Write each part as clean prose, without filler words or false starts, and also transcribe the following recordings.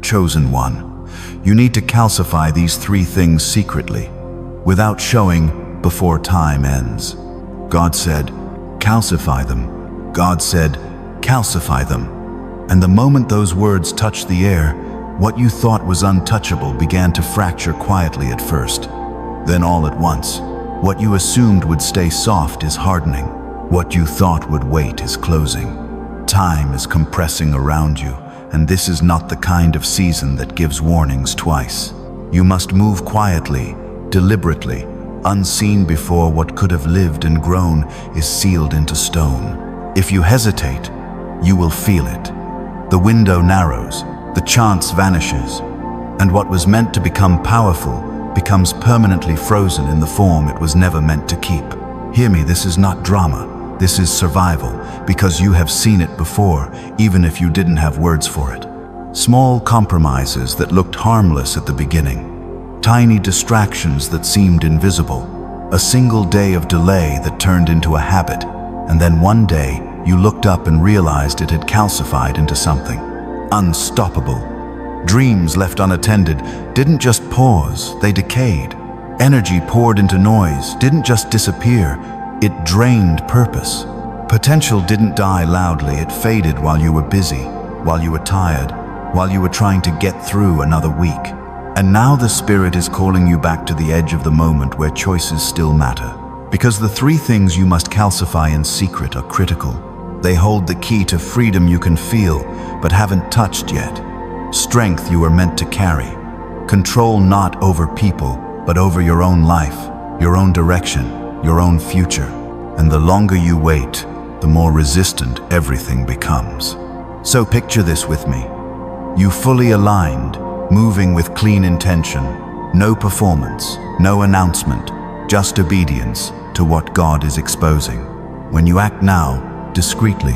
chosen one. You need to calcify these three things secretly, without showing, before time ends. God said, calcify them. God said, calcify them. And the moment those words touched the air, what you thought was untouchable began to fracture quietly at first. Then all at once, what you assumed would stay soft is hardening. What you thought would wait is closing. Time is compressing around you, and this is not the kind of season that gives warnings twice. You must move quietly, deliberately, unseen before what could have lived and grown is sealed into stone. If you hesitate, you will feel it. The window narrows, the chance vanishes, and what was meant to become powerful becomes permanently frozen in the form it was never meant to keep. Hear me, this is not drama. This is survival, because you have seen it before, even if you didn't have words for it. Small compromises that looked harmless at the beginning. Tiny distractions that seemed invisible. A single day of delay that turned into a habit. And then one day, you looked up and realized it had calcified into something unstoppable. Dreams left unattended didn't just pause, they decayed. Energy poured into noise didn't just disappear, it drained purpose. Potential didn't die loudly, it faded while you were busy, while you were tired, while you were trying to get through another week. And now the Spirit is calling you back to the edge of the moment where choices still matter. Because the three things you must calcify in secret are critical. They hold the key to freedom you can feel, but haven't touched yet. Strength you are meant to carry. Control not over people, but over your own life, your own direction, your own future. And the longer you wait, the more resistant everything becomes. So picture this with me. You fully aligned, moving with clean intention. No performance, no announcement, just obedience to what God is exposing. When you act now, discreetly,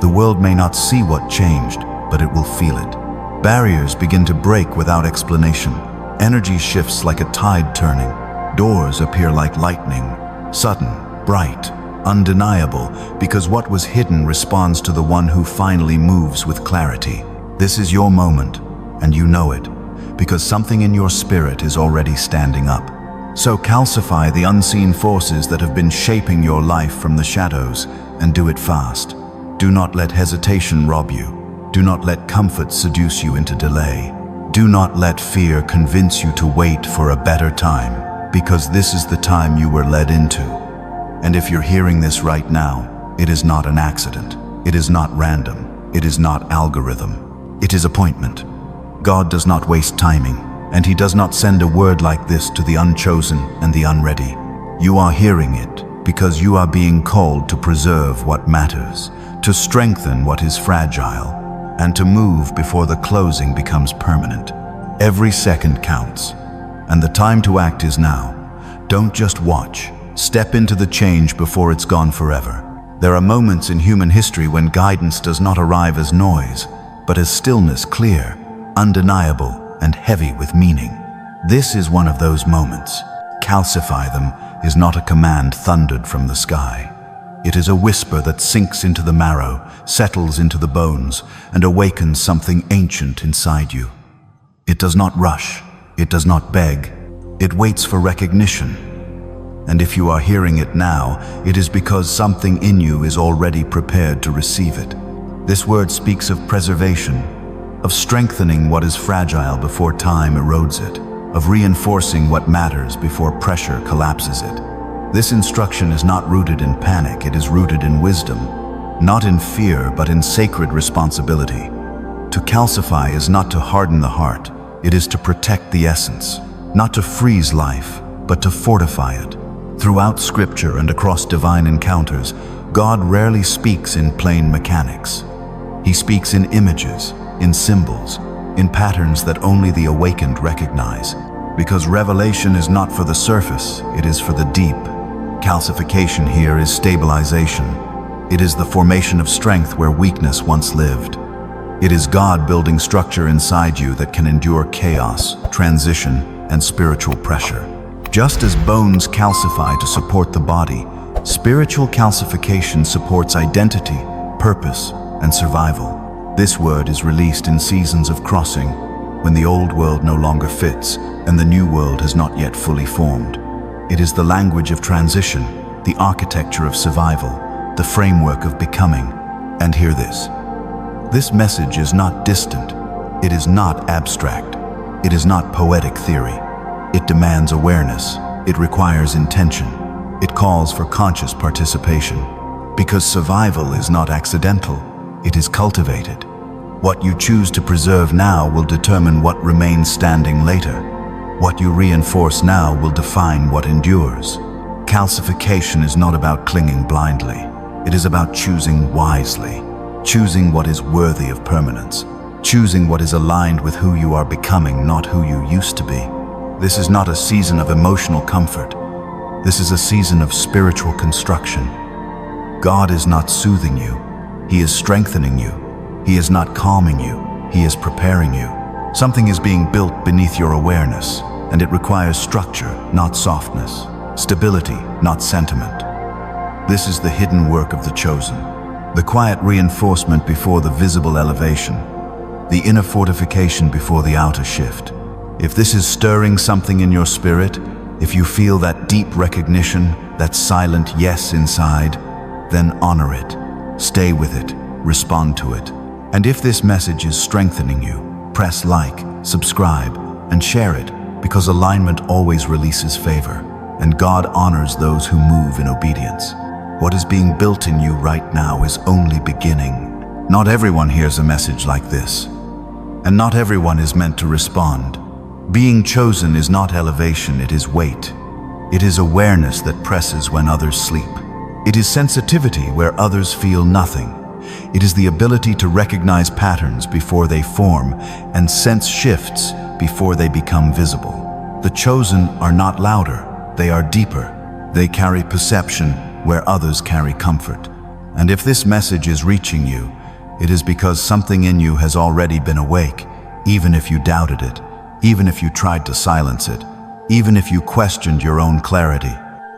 the world may not see what changed, but it will feel it. Barriers begin to break without explanation. Energy shifts like a tide turning. Doors appear like lightning. Sudden, bright, undeniable, because what was hidden responds to the one who finally moves with clarity. This is your moment, and you know it, because something in your spirit is already standing up. So calcify the unseen forces that have been shaping your life from the shadows, and do it fast. Do not let hesitation rob you. Do not let comfort seduce you into delay. Do not let fear convince you to wait for a better time, because this is the time you were led into. And if you're hearing this right now, it is not an accident. It is not random. It is not algorithm. It is appointment. God does not waste timing, and He does not send a word like this to the unchosen and the unready. You are hearing it because you are being called to preserve what matters, to strengthen what is fragile, and to move before the closing becomes permanent. Every second counts, and the time to act is now. Don't just watch. Step into the change before it's gone forever. There are moments in human history when guidance does not arrive as noise, but as stillness, clear, undeniable, and heavy with meaning. This is one of those moments. Calcify them is not a command thundered from the sky. It is a whisper that sinks into the marrow, settles into the bones, and awakens something ancient inside you. It does not rush. It does not beg. It waits for recognition. And if you are hearing it now, it is because something in you is already prepared to receive it. This word speaks of preservation, of strengthening what is fragile before time erodes it, of reinforcing what matters before pressure collapses it. This instruction is not rooted in panic, it is rooted in wisdom, not in fear, but in sacred responsibility. To calcify is not to harden the heart, it is to protect the essence, not to freeze life, but to fortify it. Throughout Scripture and across divine encounters, God rarely speaks in plain mechanics. He speaks in images, in symbols, in patterns that only the awakened recognize. Because revelation is not for the surface, it is for the deep. Calcification here is stabilization. It is the formation of strength where weakness once lived. It is God building structure inside you that can endure chaos, transition, and spiritual pressure. Just as bones calcify to support the body, spiritual calcification supports identity, purpose, and survival. This word is released in seasons of crossing, when the old world no longer fits and the new world has not yet fully formed. It is the language of transition, the architecture of survival, the framework of becoming. And hear this. This message is not distant. It is not abstract. It is not poetic theory. It demands awareness. It requires intention. It calls for conscious participation. Because survival is not accidental. It is cultivated. What you choose to preserve now will determine what remains standing later. What you reinforce now will define what endures. Calcification is not about clinging blindly. It is about choosing wisely, choosing what is worthy of permanence, choosing what is aligned with who you are becoming, not who you used to be. This is not a season of emotional comfort. This is a season of spiritual construction. God is not soothing you. He is strengthening you. He is not calming you. He is preparing you. Something is being built beneath your awareness, and it requires structure, not softness, stability, not sentiment. This is the hidden work of the chosen, the quiet reinforcement before the visible elevation, the inner fortification before the outer shift. If this is stirring something in your spirit, if you feel that deep recognition, that silent yes inside, then honor it, stay with it, respond to it. And if this message is strengthening you, press like, subscribe, and share it, because alignment always releases favor, and God honors those who move in obedience. What is being built in you right now is only beginning. Not everyone hears a message like this, and not everyone is meant to respond. Being chosen is not elevation, it is weight. It is awareness that presses when others sleep. It is sensitivity where others feel nothing. It is the ability to recognize patterns before they form and sense shifts before they become visible. The chosen are not louder, they are deeper. They carry perception where others carry comfort. And if this message is reaching you, it is because something in you has already been awake, even if you doubted it, even if you tried to silence it, even if you questioned your own clarity.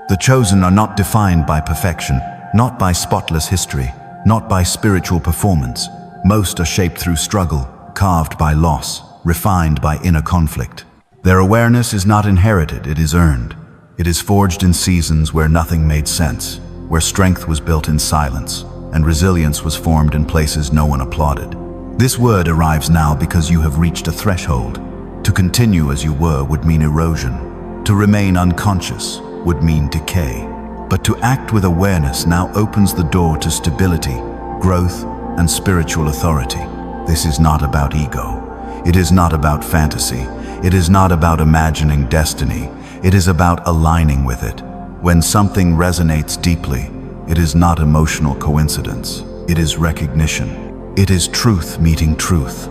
The chosen are not defined by perfection, not by spotless history, not by spiritual performance. Most are shaped through struggle, carved by loss, refined by inner conflict. Their awareness is not inherited, it is earned. It is forged in seasons where nothing made sense, where strength was built in silence, and resilience was formed in places no one applauded. This word arrives now because you have reached a threshold. To continue as you were would mean erosion. To remain unconscious would mean decay. But to act with awareness now opens the door to stability, growth, and spiritual authority. This is not about ego. It is not about fantasy. It is not about imagining destiny. It is about aligning with it. When something resonates deeply, it is not emotional coincidence. It is recognition. It is truth meeting truth.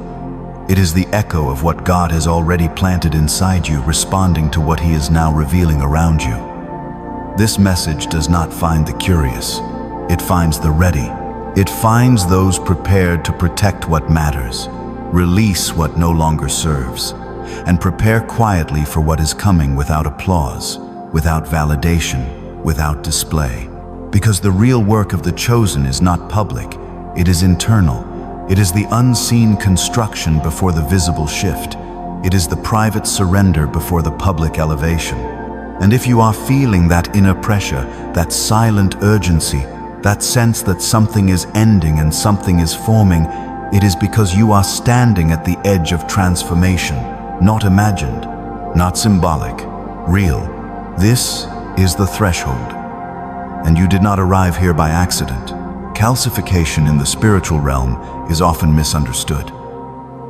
It is the echo of what God has already planted inside you, responding to what He is now revealing around you. This message does not find the curious. It finds the ready. It finds those prepared to protect what matters, release what no longer serves, and prepare quietly for what is coming without applause, without validation, without display. Because the real work of the chosen is not public, it is internal. It is the unseen construction before the visible shift. It is the private surrender before the public elevation. And if you are feeling that inner pressure, that silent urgency, that sense that something is ending and something is forming, it is because you are standing at the edge of transformation, not imagined, not symbolic, real. This is the threshold. And you did not arrive here by accident. Calcification in the spiritual realm is often misunderstood.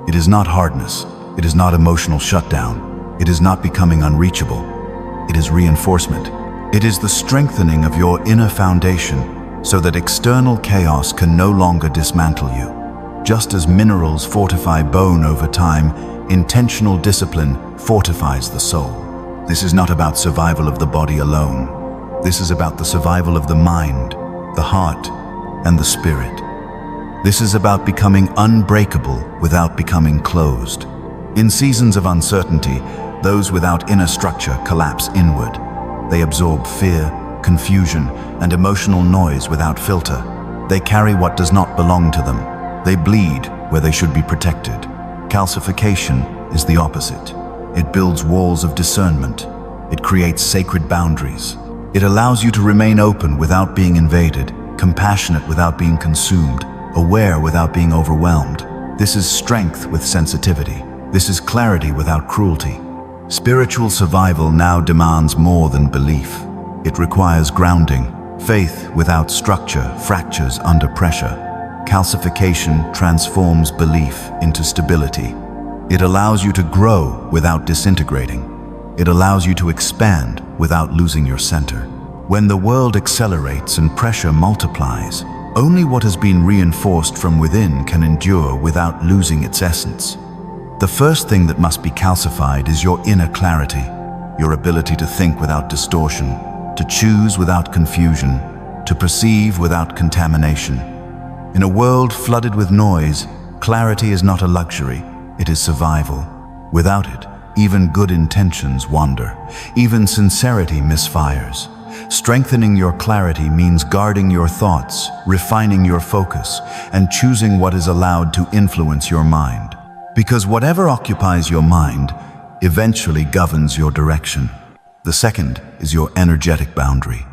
It is not hardness. It is not emotional shutdown. It is not becoming unreachable. It is reinforcement. It is the strengthening of your inner foundation so that external chaos can no longer dismantle you. Just as minerals fortify bone over time, intentional discipline fortifies the soul. This is not about survival of the body alone. This is about the survival of the mind, the heart, and the spirit. This is about becoming unbreakable without becoming closed. In seasons of uncertainty, those without inner structure collapse inward. They absorb fear, confusion, and emotional noise without filter. They carry what does not belong to them. They bleed where they should be protected. Calcification is the opposite. It builds walls of discernment. It creates sacred boundaries. It allows you to remain open without being invaded, compassionate without being consumed, aware without being overwhelmed. This is strength with sensitivity. This is clarity without cruelty. Spiritual survival now demands more than belief. It requires grounding. Faith without structure fractures under pressure. Calcification transforms belief into stability. It allows you to grow without disintegrating. It allows you to expand without losing your center. When the world accelerates and pressure multiplies, only what has been reinforced from within can endure without losing its essence. The first thing that must be calcified is your inner clarity, your ability to think without distortion, to choose without confusion, to perceive without contamination. In a world flooded with noise, clarity is not a luxury, it is survival. Without it, even good intentions wander, even sincerity misfires. Strengthening your clarity means guarding your thoughts, refining your focus, and choosing what is allowed to influence your mind. Because whatever occupies your mind eventually governs your direction. The second is your energetic boundary.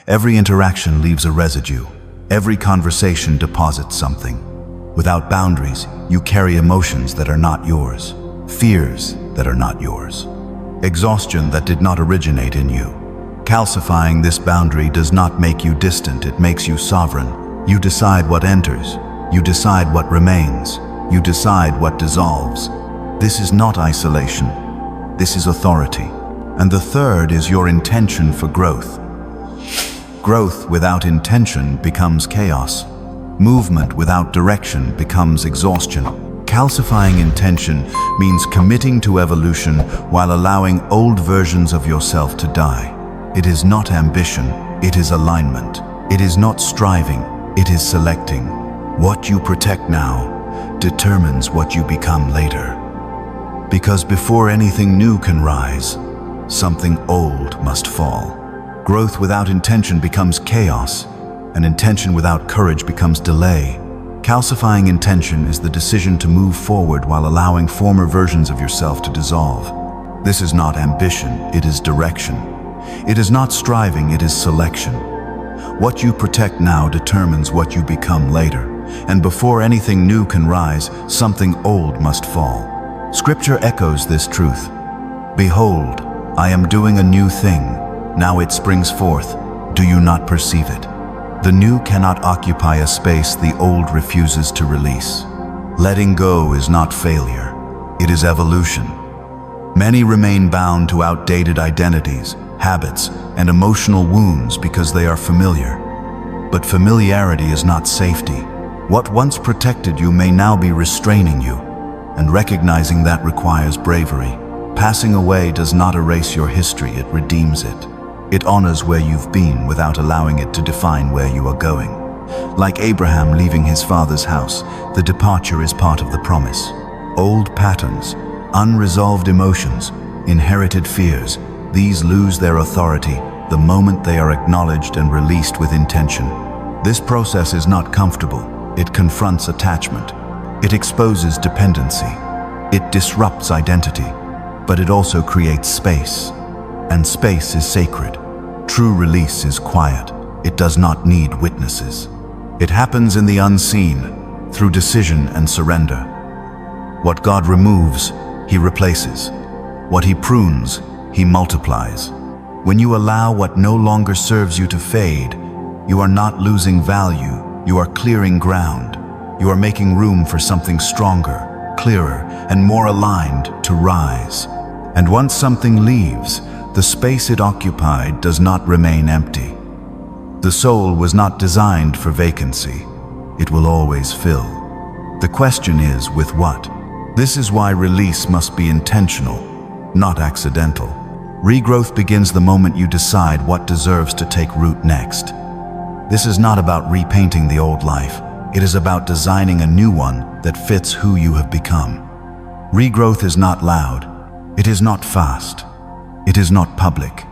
Every interaction leaves a residue. Every conversation deposits something. Without boundaries, you carry emotions that are not yours, fears that are not yours, exhaustion that did not originate in you. Calcifying this boundary does not make you distant, it makes you sovereign. You decide what enters. You decide what remains. You decide what dissolves. This is not isolation. This is authority. And the third is your intention for growth. Growth without intention becomes chaos. Movement without direction becomes exhaustion. Calcifying intention means committing to evolution while allowing old versions of yourself to die. It is not ambition, it is alignment. It is not striving, it is selecting. What you protect now determines what you become later. Because before anything new can rise, something old must fall. Growth without intention becomes chaos, and intention without courage becomes delay. Calcifying intention is the decision to move forward while allowing former versions of yourself to dissolve. This is not ambition, it is direction. It is not striving, it is selection. What you protect now determines what you become later, and before anything new can rise, something old must fall. Scripture echoes this truth. Behold, I am doing a new thing. Now it springs forth. Do you not perceive it? The new cannot occupy a space the old refuses to release. Letting go is not failure. It is evolution. Many remain bound to outdated identities, habits, and emotional wounds because they are familiar. But familiarity is not safety. What once protected you may now be restraining you, and recognizing that requires bravery. Passing away does not erase your history, it redeems it. It honors where you've been without allowing it to define where you are going. Like Abraham leaving his father's house, the departure is part of the promise. Old patterns, unresolved emotions, inherited fears, these lose their authority the moment they are acknowledged and released with intention. This process is not comfortable. It confronts attachment. It exposes dependency. It disrupts identity. But it also creates space. And space is sacred. True release is quiet. It does not need witnesses. It happens in the unseen, through decision and surrender. What God removes, He replaces. What He prunes, He multiplies. When you allow what no longer serves you to fade, you are not losing value, you are clearing ground. You are making room for something stronger, clearer, and more aligned to rise. And once something leaves, the space it occupied does not remain empty. The soul was not designed for vacancy. It will always fill. The question is, with what? This is why release must be intentional, not accidental. Regrowth begins the moment you decide what deserves to take root next. This is not about repainting the old life. It is about designing a new one that fits who you have become. Regrowth is not loud. It is not fast. It is not public.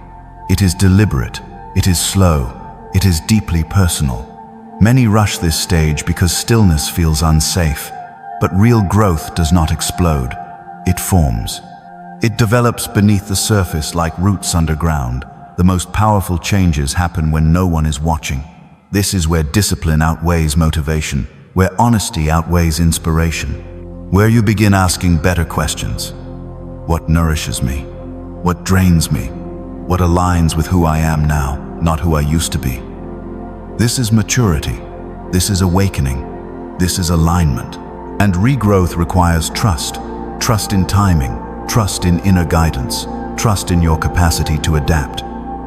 It is deliberate. It is slow. It is deeply personal. Many rush this stage because stillness feels unsafe. But real growth does not explode. it forms. It develops beneath the surface like roots underground. The most powerful changes happen when no one is watching. This is where discipline outweighs motivation, where honesty outweighs inspiration, where you begin asking better questions. What nourishes me? What drains me? What aligns with who I am now, not who I used to be? This is maturity. This is awakening. This is alignment. And regrowth requires trust. Trust in timing. Trust in inner guidance. Trust in your capacity to adapt.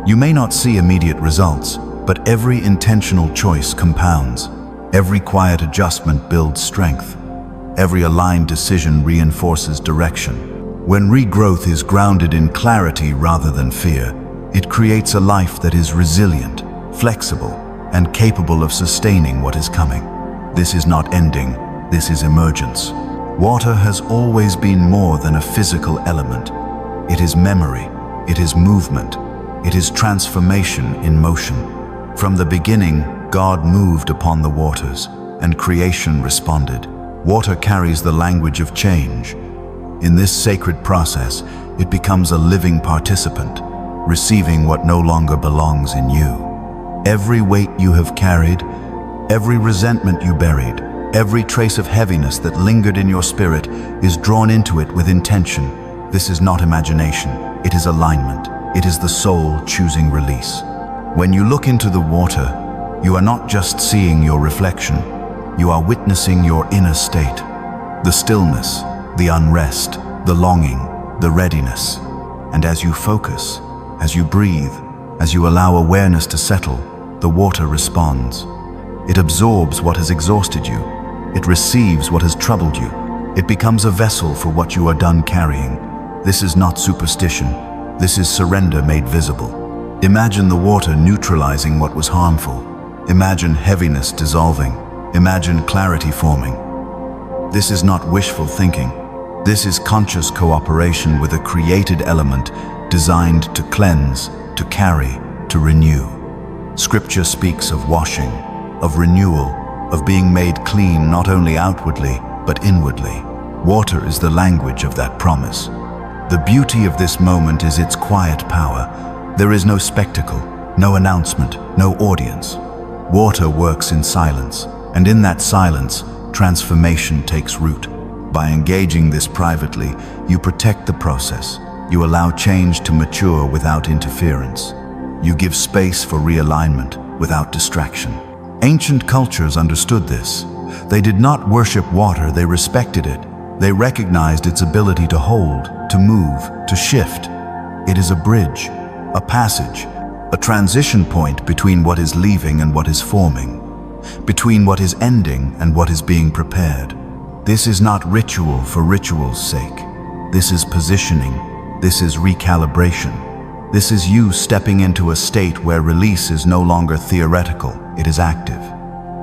You may not see immediate results, but every intentional choice compounds. Every quiet adjustment builds strength. Every aligned decision reinforces direction. When regrowth is grounded in clarity rather than fear, it creates a life that is resilient, flexible, and capable of sustaining what is coming. This is not ending, this is emergence. Water has always been more than a physical element. It is memory, it is movement, it is transformation in motion. From the beginning, God moved upon the waters, and creation responded. Water carries the language of change. In this sacred process, it becomes a living participant, receiving what no longer belongs in you. Every weight you have carried, every resentment you buried, every trace of heaviness that lingered in your spirit is drawn into it with intention. This is not imagination, it is alignment. It is the soul choosing release. When you look into the water, you are not just seeing your reflection, you are witnessing your inner state. The stillness, the unrest, the longing, the readiness. And as you focus, as you breathe, as you allow awareness to settle, the water responds. It absorbs what has exhausted you. It receives what has troubled you. It becomes a vessel for what you are done carrying. This is not superstition. This is surrender made visible. Imagine the water neutralizing what was harmful. Imagine heaviness dissolving. Imagine clarity forming. This is not wishful thinking. This is conscious cooperation with a created element designed to cleanse, to carry, to renew. Scripture speaks of washing, of renewal, of being made clean not only outwardly, but inwardly. Water is the language of that promise. The beauty of this moment is its quiet power. There is no spectacle, no announcement, no audience. Water works in silence, and in that silence, transformation takes root. By engaging this privately, you protect the process. You allow change to mature without interference. You give space for realignment without distraction. Ancient cultures understood this. They did not worship water, they respected it. They recognized its ability to hold, to move, to shift. It is a bridge, a passage, a transition point between what is leaving and what is forming, between what is ending and what is being prepared. This is not ritual for ritual's sake. This is positioning. This is recalibration. This is you stepping into a state where release is no longer theoretical, it is active.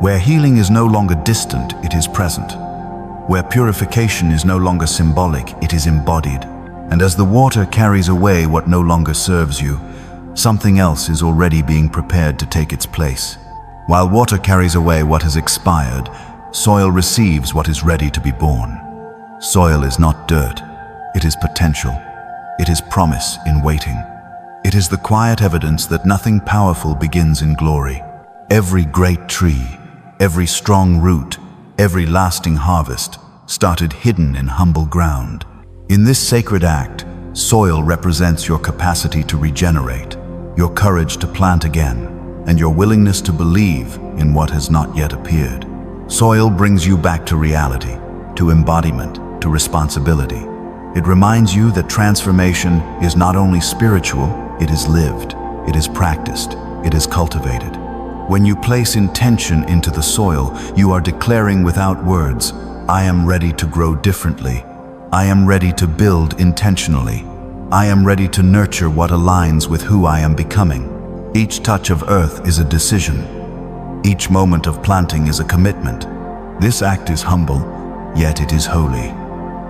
Where healing is no longer distant, it is present. Where purification is no longer symbolic, it is embodied. And as the water carries away what no longer serves you, something else is already being prepared to take its place. While water carries away what has expired, soil receives what is ready to be born. Soil is not dirt, it is potential. It is promise in waiting. It is the quiet evidence that nothing powerful begins in glory. Every great tree, every strong root, every lasting harvest started hidden in humble ground. In this sacred act, soil represents your capacity to regenerate, your courage to plant again, and your willingness to believe in what has not yet appeared. Soil brings you back to reality, to embodiment, to responsibility. It reminds you that transformation is not only spiritual, it is lived, it is practiced, it is cultivated. When you place intention into the soil, you are declaring without words, I am ready to grow differently. I am ready to build intentionally. I am ready to nurture what aligns with who I am becoming. Each touch of earth is a decision. Each moment of planting is a commitment. This act is humble, yet it is holy.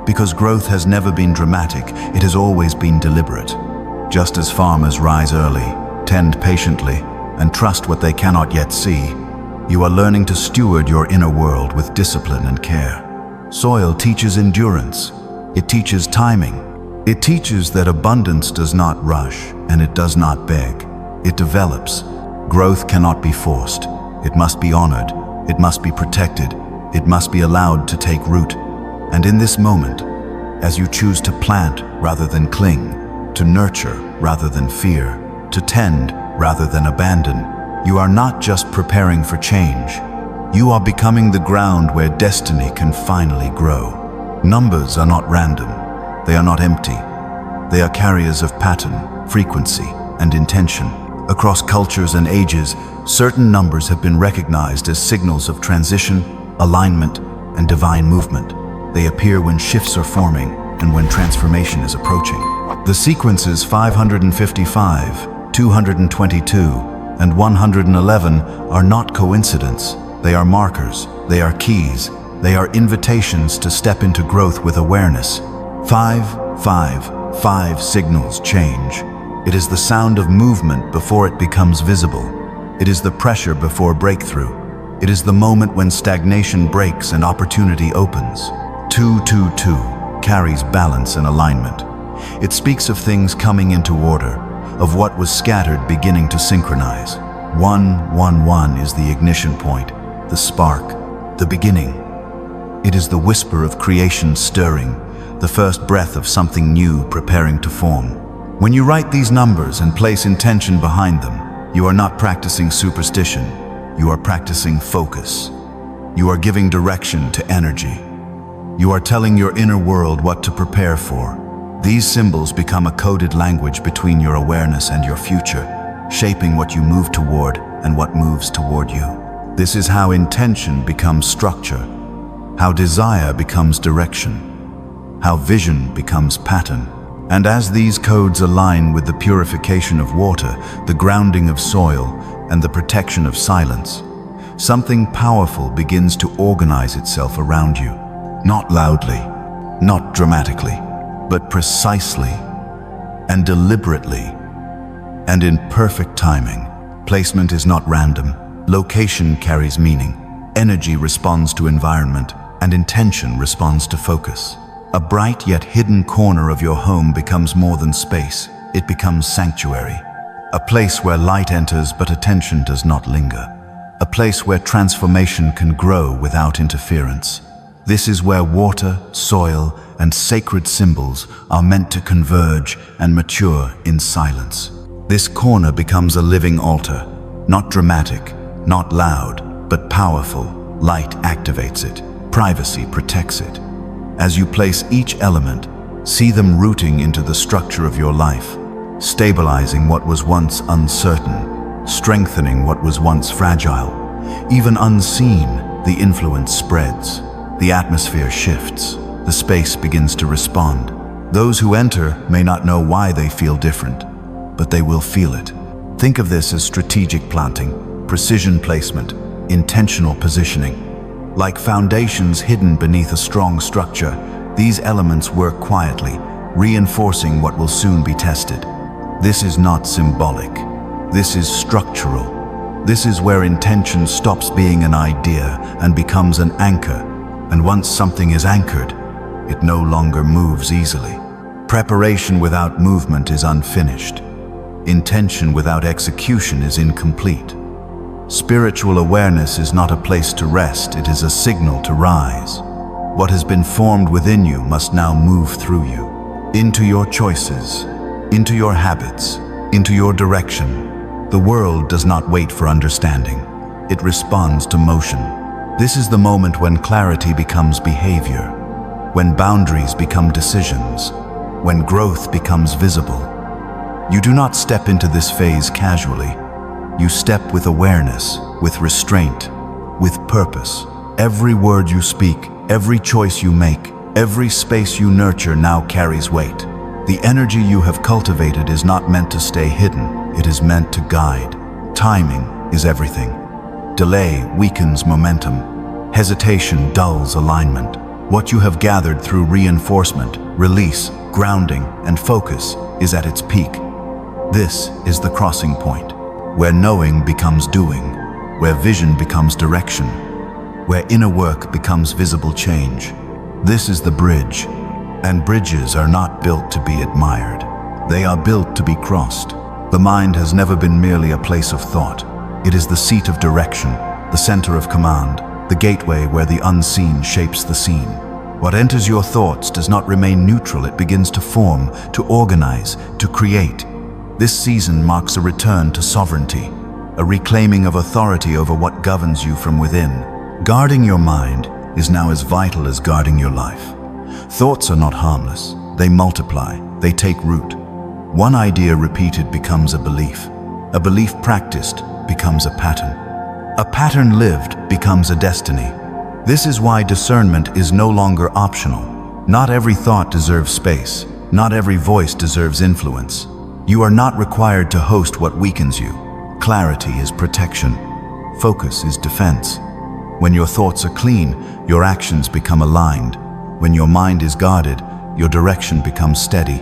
Because growth has never been dramatic, it has always been deliberate. Just as farmers rise early, tend patiently, and trust what they cannot yet see, you are learning to steward your inner world with discipline and care. Soil teaches endurance. It teaches timing. It teaches that abundance does not rush and it does not beg. It develops. Growth cannot be forced. It must be honored. It must be protected. It must be allowed to take root. And in this moment, as you choose to plant rather than cling, to nurture rather than fear, to tend rather than abandon, you are not just preparing for change. You are becoming the ground where destiny can finally grow. Numbers are not random. They are not empty. They are carriers of pattern, frequency, and intention. Across cultures and ages, certain numbers have been recognized as signals of transition, alignment, and divine movement. They appear when shifts are forming and when transformation is approaching. The sequences 555, 222, and 111 are not coincidence. They are markers. They are keys. They are invitations to step into growth with awareness. 5 signals change. It is the sound of movement before it becomes visible. It is the pressure before breakthrough. It is the moment when stagnation breaks and opportunity opens. 222 carries balance and alignment. It speaks of things coming into order, of what was scattered beginning to synchronize. 111 is the ignition point, the spark, the beginning. It is the whisper of creation stirring, the first breath of something new preparing to form. When you write these numbers and place intention behind them, you are not practicing superstition. You are practicing focus. You are giving direction to energy. You are telling your inner world what to prepare for. These symbols become a coded language between your awareness and your future, shaping what you move toward and what moves toward you. This is how intention becomes structure, how desire becomes direction, how vision becomes pattern. And as these codes align with the purification of water, the grounding of soil, and the protection of silence, something powerful begins to organize itself around you. Not loudly, not dramatically, but precisely and deliberately and in perfect timing. Placement is not random. Location carries meaning. Energy responds to environment, and intention responds to focus. A bright yet hidden corner of your home becomes more than space. It becomes sanctuary. A place where light enters but attention does not linger. A place where transformation can grow without interference. This is where water, soil, and sacred symbols are meant to converge and mature in silence. This corner becomes a living altar, not dramatic, not loud, but powerful. Light activates it. Privacy protects it. As you place each element, see them rooting into the structure of your life, stabilizing what was once uncertain, strengthening what was once fragile. Even unseen, the influence spreads. The atmosphere shifts. The space begins to respond. Those who enter may not know why they feel different, but they will feel it. Think of this as strategic planting, precision placement, intentional positioning. Like foundations hidden beneath a strong structure, these elements work quietly, reinforcing what will soon be tested. This is not symbolic. This is structural. This is where intention stops being an idea and becomes an anchor. And once something is anchored, it no longer moves easily. Preparation without movement is unfinished. Intention without execution is incomplete. Spiritual awareness is not a place to rest, it is a signal to rise. What has been formed within you must now move through you, into your choices, into your habits, into your direction. The world does not wait for understanding. It responds to motion. This is the moment when clarity becomes behavior, when boundaries become decisions, when growth becomes visible. You do not step into this phase casually. You step with awareness, with restraint, with purpose. Every word you speak, every choice you make, every space you nurture now carries weight. The energy you have cultivated is not meant to stay hidden, it is meant to guide. Timing is everything. Delay weakens momentum. Hesitation dulls alignment. What you have gathered through reinforcement, release, grounding, and focus is at its peak. This is the crossing point, where knowing becomes doing, where vision becomes direction, where inner work becomes visible change. This is the bridge, And bridges are not built to be admired. They are built to be crossed. The mind has never been merely a place of thought. It is the seat of direction, the center of command, the gateway where the unseen shapes the scene. What enters your thoughts does not remain neutral. It begins to form, to organize, to create. This season marks a return to sovereignty, a reclaiming of authority over what governs you from within. Guarding your mind is now as vital as guarding your life. Thoughts are not harmless. They multiply. They take root. One idea repeated becomes a belief. A belief practiced becomes a pattern. A pattern lived becomes a destiny. This is why discernment is no longer optional. Not every thought deserves space. Not every voice deserves influence. You are not required to host what weakens you. Clarity is protection. Focus is defense. When your thoughts are clean, your actions become aligned. When your mind is guarded, your direction becomes steady.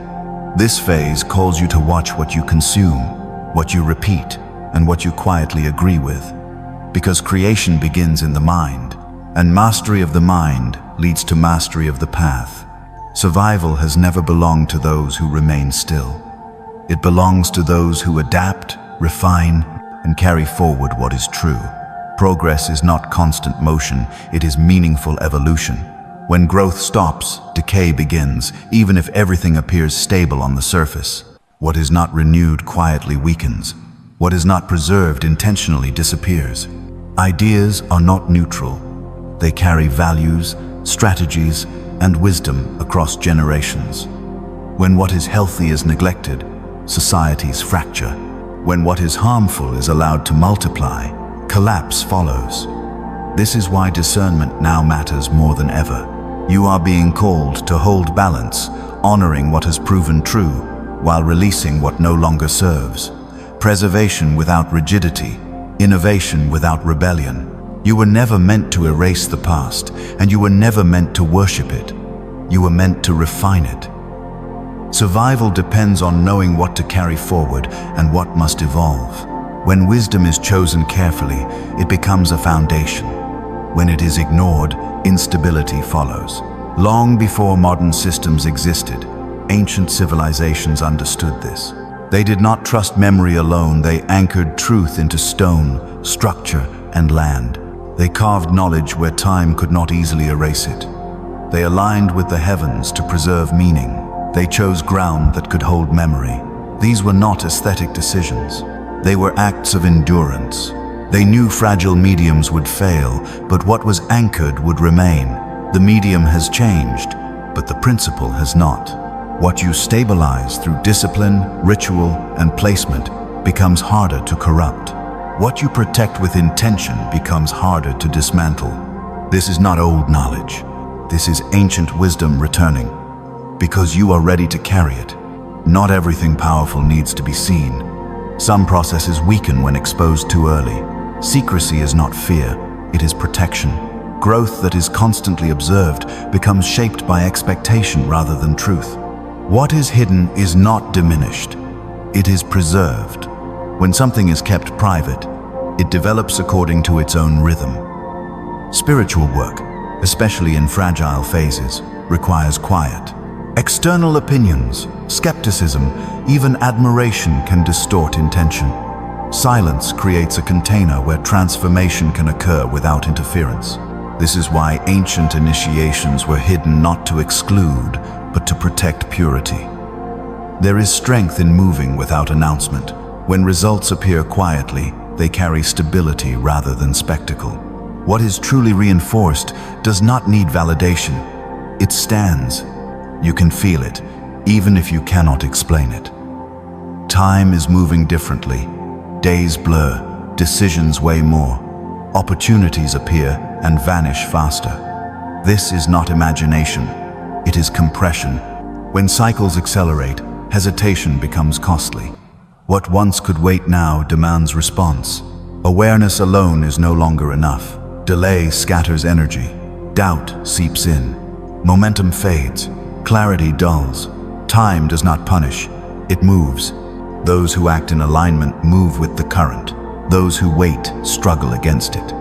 This phase calls you to watch what you consume, what you repeat, and what you quietly agree with. Because creation begins in the mind, and mastery of the mind leads to mastery of the path. Survival has never belonged to those who remain still. It belongs to those who adapt, refine, and carry forward what is true. Progress is not constant motion, it is meaningful evolution. When growth stops, decay begins, even if everything appears stable on the surface. What is not renewed quietly weakens. What is not preserved intentionally disappears. Ideas are not neutral. They carry values, strategies, and wisdom across generations. When what is healthy is neglected, societies fracture. When what is harmful is allowed to multiply, collapse follows. This is why discernment now matters more than ever. You are being called to hold balance, honoring what has proven true, while releasing what no longer serves. Preservation without rigidity, innovation without rebellion. You were never meant to erase the past, and you were never meant to worship it. You were meant to refine it. Survival depends on knowing what to carry forward and what must evolve. When wisdom is chosen carefully, it becomes a foundation. When it is ignored, instability follows. Long before modern systems existed, ancient civilizations understood this. They did not trust memory alone, they anchored truth into stone, structure, and land. They carved knowledge where time could not easily erase it. They aligned with the heavens to preserve meaning. They chose ground that could hold memory. These were not aesthetic decisions. They were acts of endurance. They knew fragile mediums would fail, but what was anchored would remain. The medium has changed, but the principle has not. What you stabilize through discipline, ritual, and placement becomes harder to corrupt. What you protect with intention becomes harder to dismantle. This is not old knowledge. This is ancient wisdom returning. Because you are ready to carry it. Not everything powerful needs to be seen. Some processes weaken when exposed too early. Secrecy is not fear, it is protection. Growth that is constantly observed becomes shaped by expectation rather than truth. What is hidden is not diminished, it is preserved. When something is kept private, it develops according to its own rhythm. Spiritual work, especially in fragile phases, requires quiet. External opinions, skepticism, even admiration can distort intention. Silence creates a container where transformation can occur without interference. This is why ancient initiations were hidden not to exclude, but to protect purity. There is strength in moving without announcement. When results appear quietly, they carry stability rather than spectacle. What is truly reinforced does not need validation. It stands. You can feel it, even if you cannot explain it. Time is moving differently. Days blur, decisions weigh more. Opportunities appear and vanish faster. This is not imagination, it is compression. When cycles accelerate, hesitation becomes costly. What once could wait now demands response. Awareness alone is no longer enough. Delay scatters energy. Doubt seeps in. Momentum fades. Clarity dulls. Time does not punish, it moves. Those who act in alignment move with the current. Those who wait struggle against it.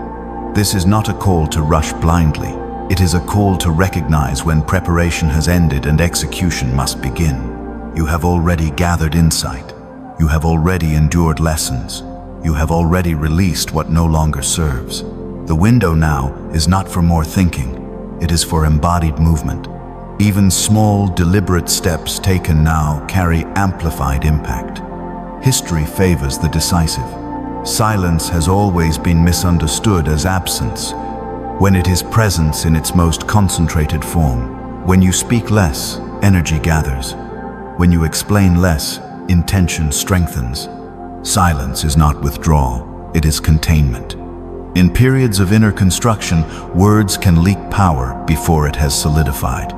This is not a call to rush blindly. It is a call to recognize when preparation has ended and execution must begin. You have already gathered insight. You have already endured lessons. You have already released what no longer serves. The window now is not for more thinking. It is for embodied movement. Even small, deliberate steps taken now carry amplified impact. History favors the decisive. Silence has always been misunderstood as absence, when it is presence in its most concentrated form. When you speak less, energy gathers. When you explain less, intention strengthens. Silence is not withdrawal, it is containment. In periods of inner construction, words can leak power before it has solidified.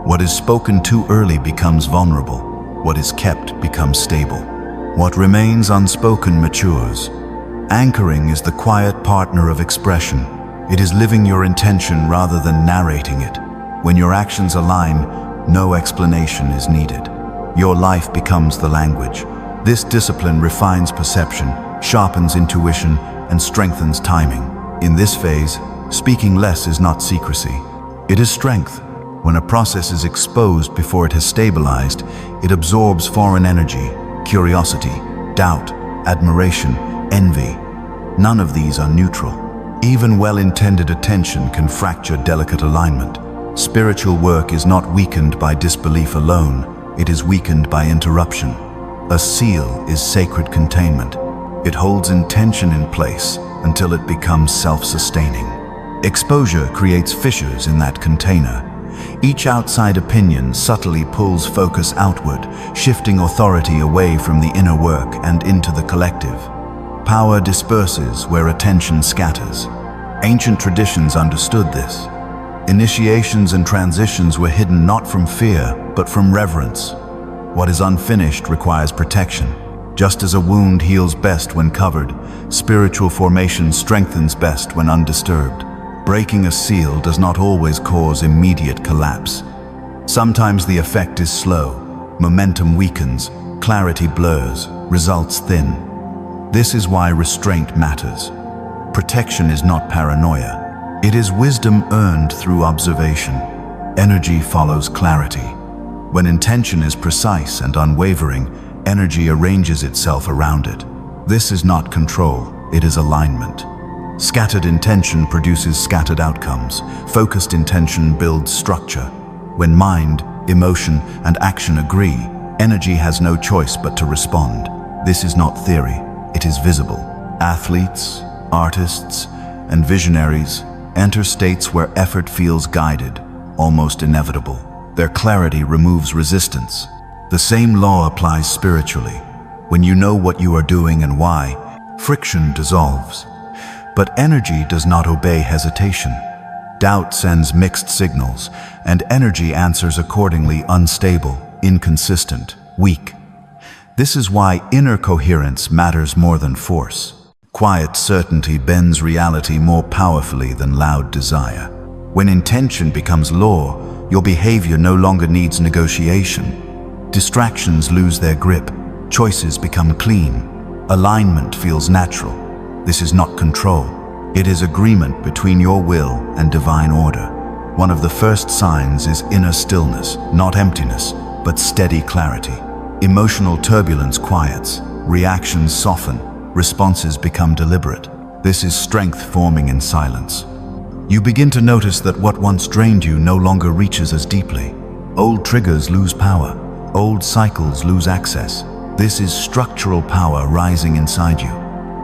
What is spoken too early becomes vulnerable. What is kept becomes stable. What remains unspoken matures. Anchoring is the quiet partner of expression. It is living your intention rather than narrating it. When your actions align, no explanation is needed. Your life becomes the language. This discipline refines perception, sharpens intuition, and strengthens timing. In this phase, speaking less is not secrecy. It is strength. When a process is exposed before it has stabilized, it absorbs foreign energy, curiosity, doubt, admiration, envy. None of these are neutral. Even well-intended attention can fracture delicate alignment. Spiritual work is not weakened by disbelief alone, it is weakened by interruption. A seal is sacred containment. It holds intention in place until it becomes self-sustaining. Exposure creates fissures in that container. Each outside opinion subtly pulls focus outward, shifting authority away from the inner work and into the collective. Power disperses where attention scatters. Ancient traditions understood this. Initiations and transitions were hidden not from fear, but from reverence. What is unfinished requires protection. Just as a wound heals best when covered, spiritual formation strengthens best when undisturbed. Breaking a seal does not always cause immediate collapse. Sometimes the effect is slow, momentum weakens, clarity blurs, results thin. This is why restraint matters. Protection is not paranoia. It is wisdom earned through observation. Energy follows clarity. When intention is precise and unwavering, energy arranges itself around it. This is not control, it is alignment. Scattered intention produces scattered outcomes. Focused intention builds structure. When mind, emotion, and action agree, energy has no choice but to respond. This is not theory, it is visible. Athletes, artists, and visionaries enter states where effort feels guided, almost inevitable. Their clarity removes resistance. The same law applies spiritually. When you know what you are doing and why, friction dissolves. But energy does not obey hesitation. Doubt sends mixed signals, and energy answers accordingly: unstable, inconsistent, weak. This is why inner coherence matters more than force. Quiet certainty bends reality more powerfully than loud desire. When intention becomes law, your behavior no longer needs negotiation. Distractions lose their grip, choices become clean, alignment feels natural. This is not control. It is agreement between your will and divine order. One of the first signs is inner stillness, not emptiness, but steady clarity. Emotional turbulence quiets, reactions soften, responses become deliberate. This is strength forming in silence. You begin to notice that what once drained you no longer reaches as deeply. Old triggers lose power. Old cycles lose access. This is structural power rising inside you.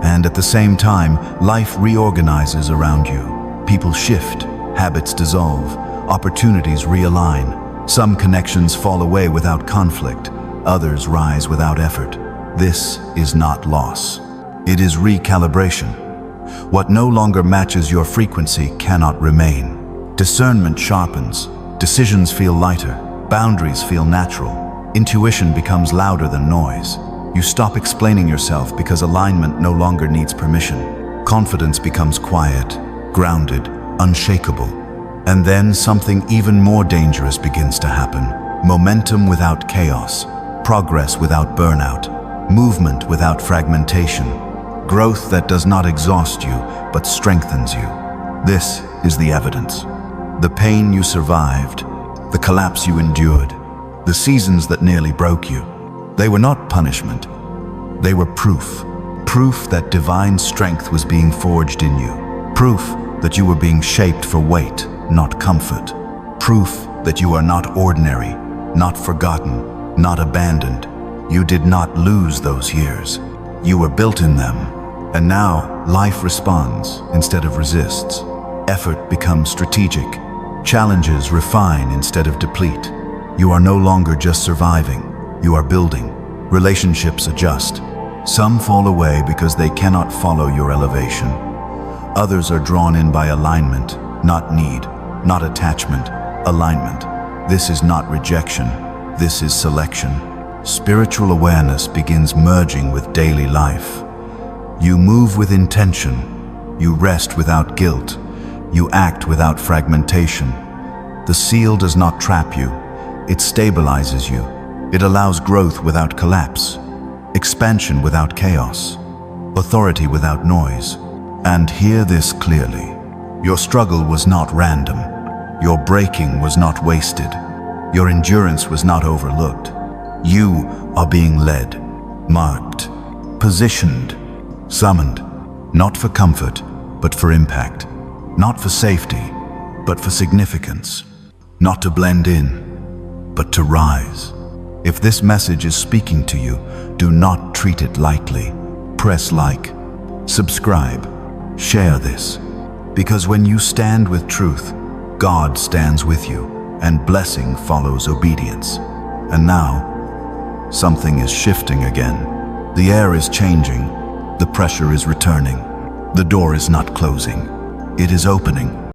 And at the same time, life reorganizes around you. People shift, habits dissolve, opportunities realign. Some connections fall away without conflict, others rise without effort. This is not loss. It is recalibration. What no longer matches your frequency cannot remain. Discernment sharpens, decisions feel lighter, boundaries feel natural, intuition becomes louder than noise. You stop explaining yourself because alignment no longer needs permission. Confidence becomes quiet, grounded, unshakable. And then something even more dangerous begins to happen. Momentum without chaos, progress without burnout, movement without fragmentation, growth that does not exhaust you but strengthens you. This is the evidence. The pain you survived, the collapse you endured, the seasons that nearly broke you, they were not punishment. They were proof. Proof that divine strength was being forged in you. Proof that you were being shaped for weight, not comfort. Proof that you are not ordinary, not forgotten, not abandoned. You did not lose those years. You were built in them. And now, life responds instead of resists. Effort becomes strategic. Challenges refine instead of deplete. You are no longer just surviving. You are building. Relationships adjust. Some fall away because they cannot follow your elevation. Others are drawn in by alignment, not need, not attachment, alignment. This is not rejection. This is selection. Spiritual awareness begins merging with daily life. You move with intention. You rest without guilt. You act without fragmentation. The seal does not trap you. It stabilizes you. It allows growth without collapse, expansion without chaos, authority without noise. And hear this clearly. Your struggle was not random. Your breaking was not wasted. Your endurance was not overlooked. You are being led, marked, positioned, summoned, not for comfort, but for impact, not for safety, but for significance, not to blend in, but to rise. If this message is speaking to you, do not treat it lightly. Press like, subscribe, share this, because when you stand with truth, God stands with you, and blessing follows obedience. And now, something is shifting again. The air is changing. The pressure is returning. The door is not closing. It is opening.